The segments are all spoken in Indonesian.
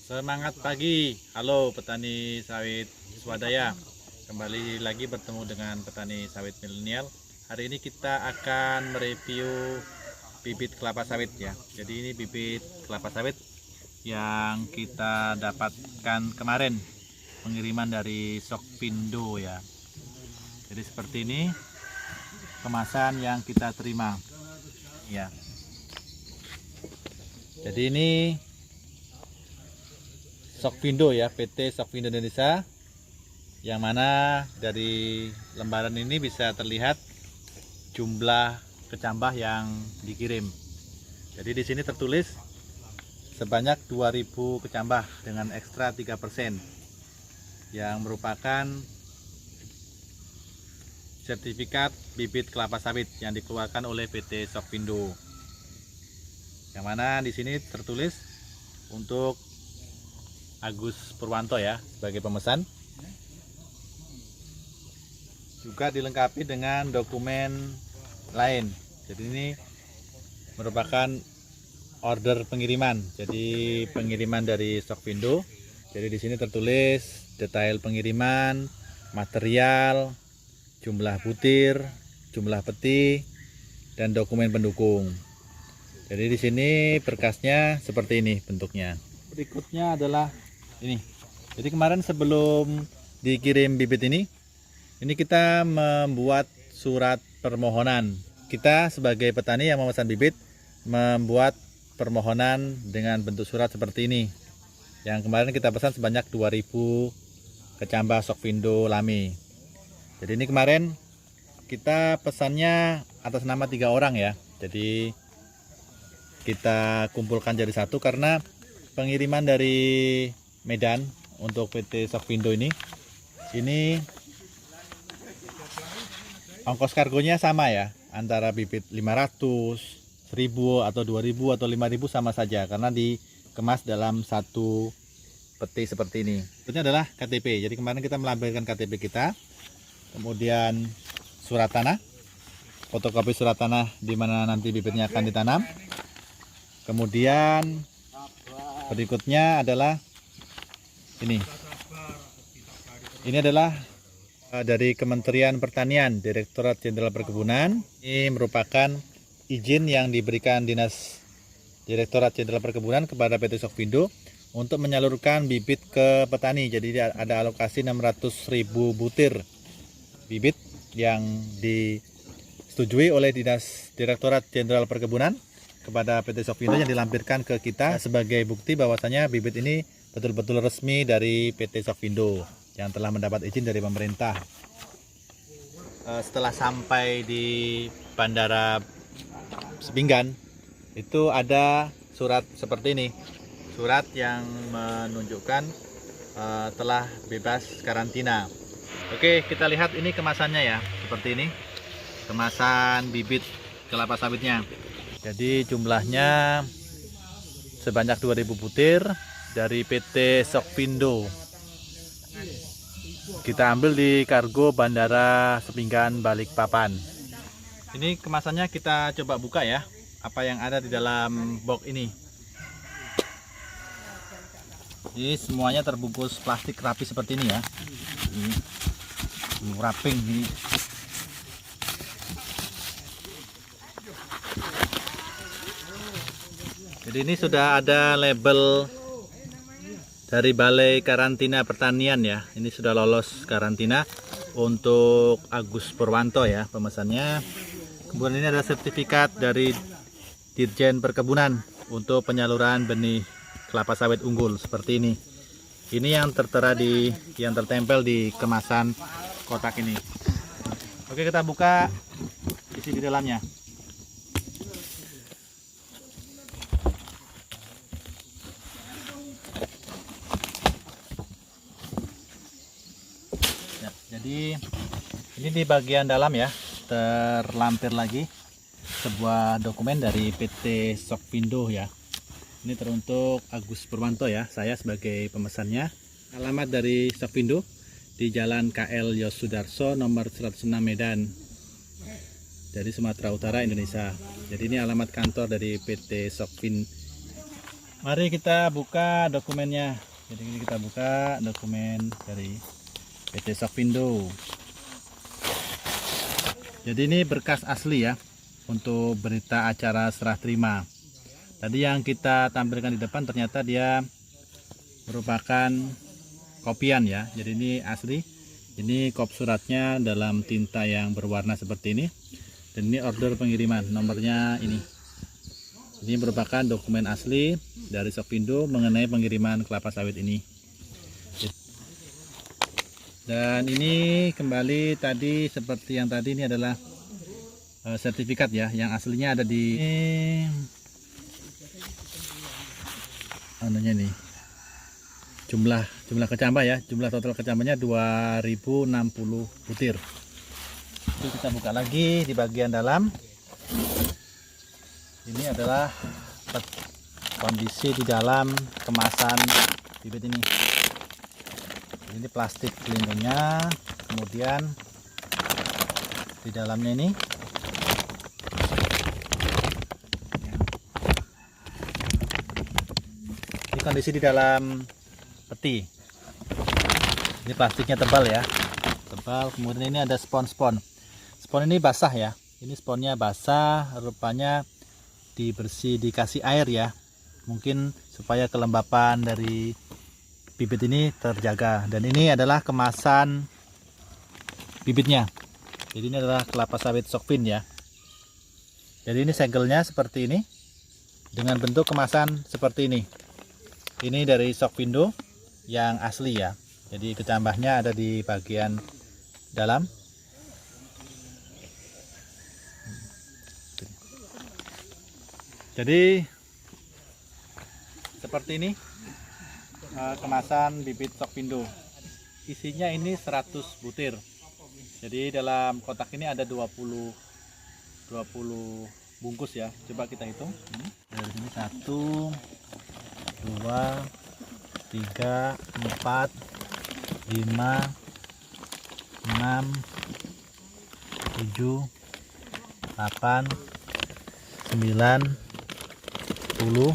Semangat pagi, halo petani sawit swadaya. Kembali lagi bertemu dengan petani sawit milenial. Hari ini kita akan mereview bibit kelapa sawit ya. Jadi ini bibit kelapa sawit yang kita dapatkan kemarin, pengiriman dari Sokvindo ya. Jadi seperti ini kemasan yang kita terima ya. Jadi ini Sokvindo ya, PT Sokvindo Indonesia, yang mana dari lembaran ini bisa terlihat jumlah kecambah yang dikirim. Jadi di sini tertulis sebanyak 2000 kecambah dengan ekstra 3%, yang merupakan sertifikat bibit kelapa sawit yang dikeluarkan oleh PT Sokvindo. Yang mana di sini tertulis untuk Agus Purwanto ya sebagai pemesan. Juga dilengkapi dengan dokumen lain. Jadi ini merupakan order pengiriman. Jadi pengiriman dari Sokvindo. Jadi di sini tertulis detail pengiriman, material, jumlah butir, jumlah peti, dan dokumen pendukung. Jadi di sini berkasnya seperti ini bentuknya. Berikutnya adalah ini. Jadi kemarin sebelum dikirim bibit ini kita membuat surat permohonan. Kita sebagai petani yang memesan bibit membuat permohonan dengan bentuk surat seperti ini. Yang kemarin kita pesan sebanyak 2000 kecambah Sokvindo Lami. Jadi ini kemarin kita pesannya atas nama 3 orang ya. Jadi kita kumpulkan jadi satu karena pengiriman dari Medan untuk PT Sokvindo ini ongkos kargonya sama ya, antara bibit 500, 1000 atau 2000 atau 5000 sama saja karena dikemas dalam satu peti seperti ini. Berikutnya adalah KTP. Jadi kemarin kita melampirkan KTP kita, kemudian surat tanah, fotokopi surat tanah di mana nanti bibitnya akan ditanam. Kemudian berikutnya adalah ini adalah dari Kementerian Pertanian, Direktorat Jenderal Perkebunan. Ini merupakan izin yang diberikan Dinas Direktorat Jenderal Perkebunan kepada PT Sokvindo untuk menyalurkan bibit ke petani. Jadi ada alokasi 600.000 butir bibit yang disetujui oleh Dinas Direktorat Jenderal Perkebunan kepada PT Sokvindo, yang dilampirkan ke kita sebagai bukti bahwasanya bibit ini betul-betul resmi dari PT Sokvindo yang telah mendapat izin dari pemerintah. Setelah sampai di Bandara Sepinggan, itu ada surat seperti ini, surat yang menunjukkan telah bebas karantina. Oke, kita lihat ini kemasannya ya, seperti ini kemasan bibit kelapa sawitnya. Jadi jumlahnya sebanyak 2000 butir dari PT Sokvindo. Kita ambil di kargo Bandara Sepinggan Balikpapan. Ini kemasannya kita coba buka ya, apa yang ada di dalam box ini. Ini semuanya terbungkus plastik rapi seperti ini ya. Ini wrapping ini. Jadi ini sudah ada label dari Balai Karantina Pertanian ya. Ini sudah lolos karantina untuk Agus Purwanto ya pemesannya. Kemudian ini ada sertifikat dari Dirjen Perkebunan untuk penyaluran benih kelapa sawit unggul seperti ini. Ini yang tertera yang tertempel di kemasan kotak ini. Oke, kita buka isi di dalamnya. Jadi ini di bagian dalam ya terlampir lagi sebuah dokumen dari PT Sokvindo ya. Ini teruntuk Agus Purwanto ya, saya sebagai pemesannya. Alamat dari Sokvindo di Jalan KL Yosudarso nomor 106 Medan dari Sumatera Utara, Indonesia. Jadi ini alamat kantor dari PT Sokvindo Mari kita buka dokumennya. Jadi ini kita buka dokumen dari PT Sokvindo. Jadi ini berkas asli ya untuk berita acara serah terima. Tadi yang kita tampilkan di depan ternyata dia merupakan kopian ya. Jadi ini asli. Ini kop suratnya dalam tinta yang berwarna seperti ini. Dan ini order pengiriman, nomornya ini. Ini merupakan dokumen asli dari Sokvindo mengenai pengiriman kelapa sawit ini. Dan ini kembali tadi seperti yang tadi, ini adalah sertifikat ya, yang aslinya ada di anunya nih. Jumlah kecambah ya, jumlah total kecambahnya 2060 butir. Itu kita buka lagi di bagian dalam. Ini adalah kondisi di dalam kemasan bibit ini. Ini plastik pelindungnya, kemudian di dalamnya ini kondisi di dalam peti. Ini plastiknya tebal ya, tebal. Kemudian ini ada spon ini basah ya. Ini sponnya basah, rupanya dikasih air ya, mungkin supaya kelembapan dari bibit ini terjaga. Dan ini adalah kemasan bibitnya. Jadi ini adalah kelapa sawit Sokvin ya. Jadi ini segelnya seperti ini dengan bentuk kemasan seperti ini. Ini dari Sokvindo yang asli ya. Jadi kecambahnya ada di bagian dalam. Jadi seperti ini kemasan bibit Sokvindo. Isinya ini 100 butir. Jadi dalam kotak ini ada 20 bungkus ya. Coba kita hitung. Dari sini 1, 2, 3, 4, 5, 6, 7, 8, 9, 10, 11,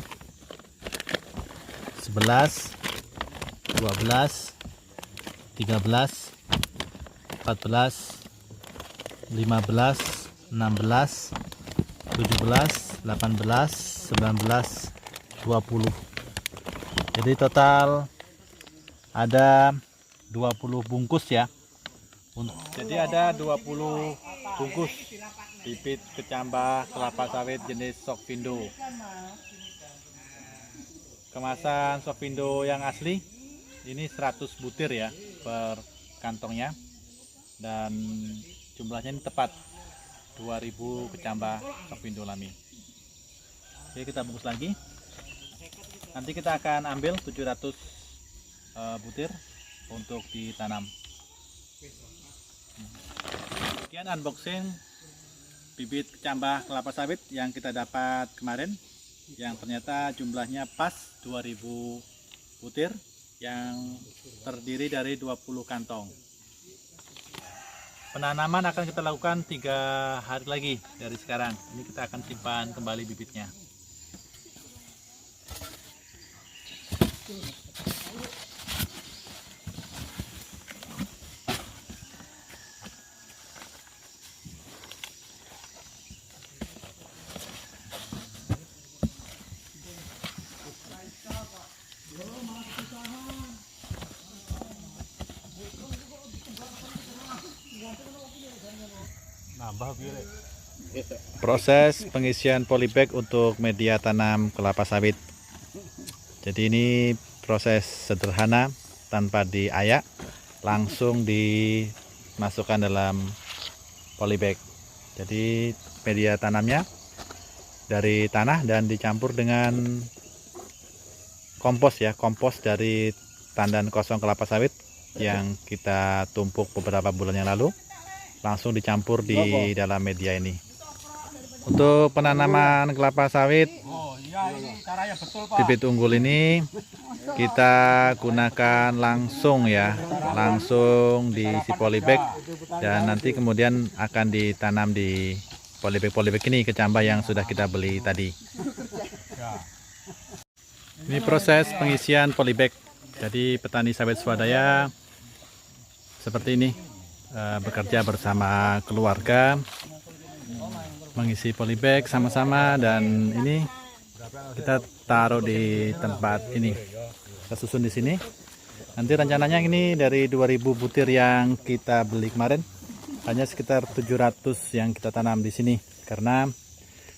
12, 13, 14, 15, 16, 17, 18, 19, 20. Jadi total ada 20 bungkus ya. Jadi ada 20 bungkus bibit kecambah kelapa sawit jenis Sokvindo. Kemasan Sokvindo yang asli ini 100 butir ya per kantongnya, dan jumlahnya ini tepat 2000 kecambah Sokvindo Lami. Oke, kita bungkus lagi. Nanti kita akan ambil 700 butir untuk ditanam. Sekian unboxing bibit kecambah kelapa sawit yang kita dapat kemarin, yang ternyata jumlahnya pas 2000 butir yang terdiri dari 20 kantong. Penanaman akan kita lakukan 3 hari lagi dari sekarang. Ini kita akan simpan kembali bibitnya. Proses pengisian polybag untuk media tanam kelapa sawit. Jadi ini proses sederhana tanpa diayak, langsung dimasukkan dalam polybag. Jadi media tanamnya dari tanah dan dicampur dengan kompos ya, kompos dari tandan kosong kelapa sawit yang kita tumpuk beberapa bulan yang lalu. Langsung dicampur di dalam media ini. Untuk penanaman kelapa sawit bibit unggul ini kita gunakan langsung ya, langsung diisi polybag, dan nanti kemudian akan ditanam di polybag ini kecambah yang sudah kita beli tadi. Ini proses pengisian polybag. Jadi petani sawit swadaya seperti ini, bekerja bersama keluarga, mengisi polybag sama-sama, dan ini kita taruh di tempat ini, kita susun di sini. Nanti rencananya ini dari 2000 butir yang kita beli kemarin, hanya sekitar 700 yang kita tanam di sini, karena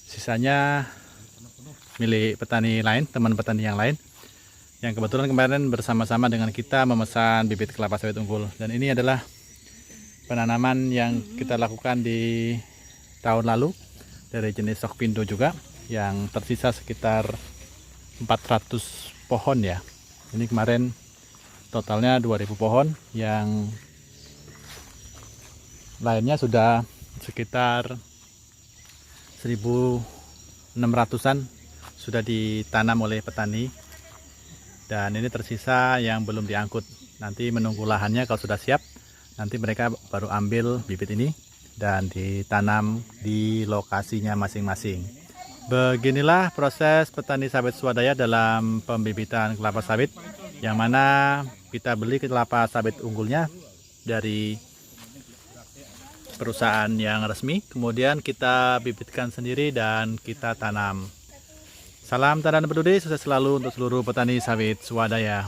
sisanya milik petani lain, teman petani yang lain, yang kebetulan kemarin bersama-sama dengan kita memesan bibit kelapa sawit unggul. Dan ini adalah penanaman yang kita lakukan di tahun lalu dari jenis Sokvindo juga, yang tersisa sekitar 400 pohon ya. Ini kemarin totalnya 2000 pohon, yang lainnya sudah sekitar 1600-an sudah ditanam oleh petani, dan ini tersisa yang belum diangkut. Nanti menunggu lahannya, kalau sudah siap nanti mereka baru ambil bibit ini dan ditanam di lokasinya masing-masing. Beginilah proses petani sawit swadaya dalam pembibitan kelapa sawit, yang mana kita beli kelapa sawit unggulnya dari perusahaan yang resmi, kemudian kita bibitkan sendiri dan kita tanam. Salam tanda peduli, sukses selalu untuk seluruh petani sawit swadaya.